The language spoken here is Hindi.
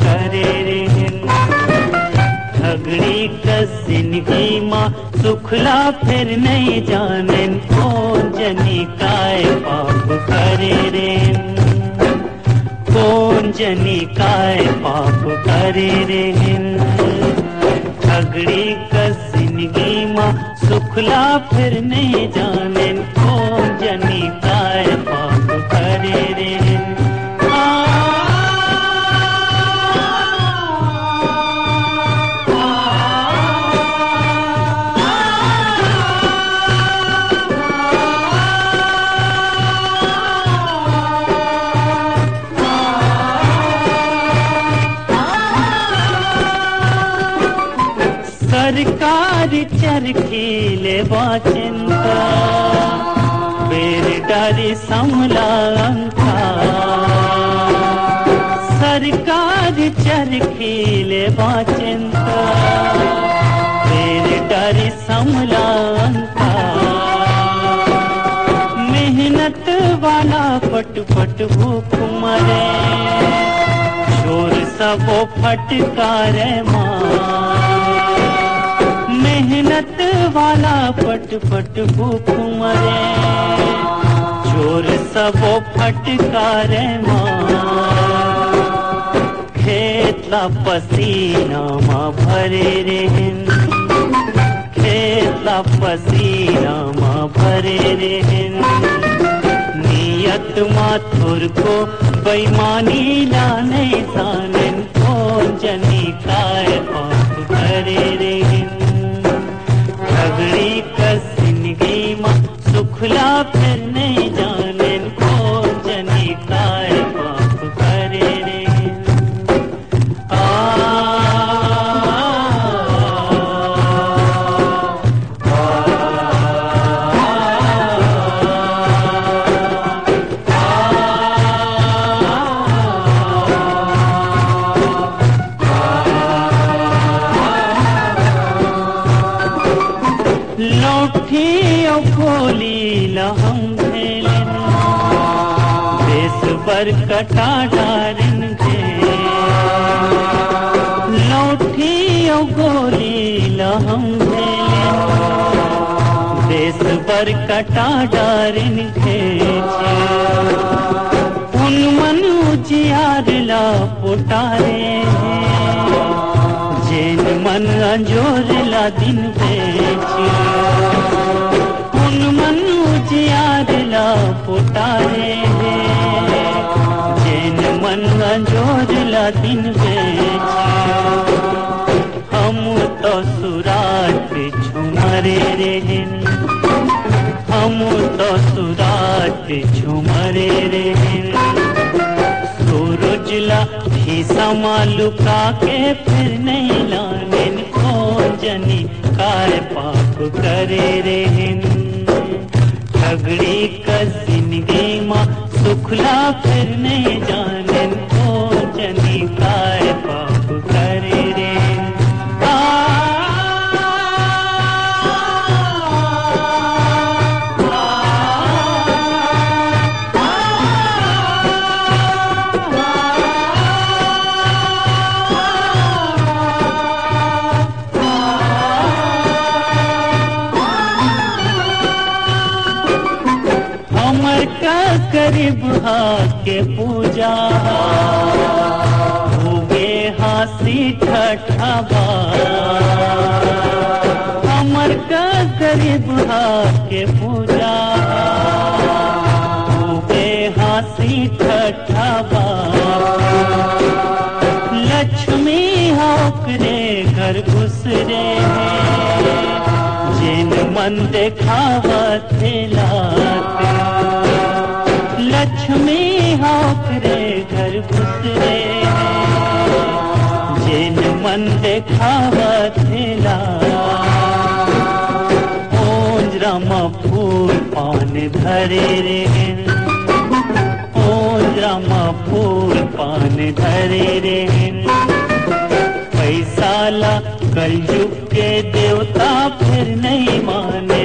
करे रे। झगड़ी का जिंदगी माँ सुखला फिर नहीं जाने, कौन जनी काय पाप करे रे। कौन जनी काय पाप करे रे। झगड़ी का जिंदगी माँ सुखला फिर नहीं जाने, कौन जनी काय पाप करे रे। सरकार चरखीले चिंता, बेर डारी समला अंका। सरकार चरखीले चिंता, बेर डारी समला अंका। मेहनत वाला पट पट भूख मरे, शोर सबो फटकारे माँ। मेहनत वाला पट पट भूख मरे, चोर सबो फटकारे माँ। खेतला पसीना माँ भरे रे। खेतला पसीना माँ भरे रे। नियत माँ थुर को बेईमानी ला नहीं जाने, कौन जनी काय पाप करे रे। झगड़ी का जिंदगी माँ सुखला फिर नहीं जाने, कौन जनी काय पाप करे रे। लौठी और गोली लहम खेलन, देश बर कटा डारन के। लौठी और गोली लहम खेलन, देश बर कटा डारन के। उन मन उजियार ला पुटारे, जेन मन अंजोर ला दिन बेची। उन मन उजियार ला पुटारे, जेन मन अंजोर ला दिन बेची। हम तो सुरात झुमरे रे। हम तो सुरात झुमरे रे। सूरजला भी समालुका के फिर नहीं लाने, कौन जनी काय पाप करे रे। झगड़ी का जिंदगी माँ सुखला फिर नहीं जाने, कौन जनी काय पाप करे रे। गरीब के पूजा हुए हासी ठठाबा। हमर का गरीब के पूजा हुए हासी ठठाबा। लक्ष्मी होकरे घर घुसरे, जिन मन देखावत लाते। लक्ष्मी होकरे घर घुसरे, जिन मन देखावत ला। ओंजरामा फूल पान धरे रे। ओंजरामा फूल पान धरे रे। पैसा ला कलयुग के देवता फिर नहीं माने,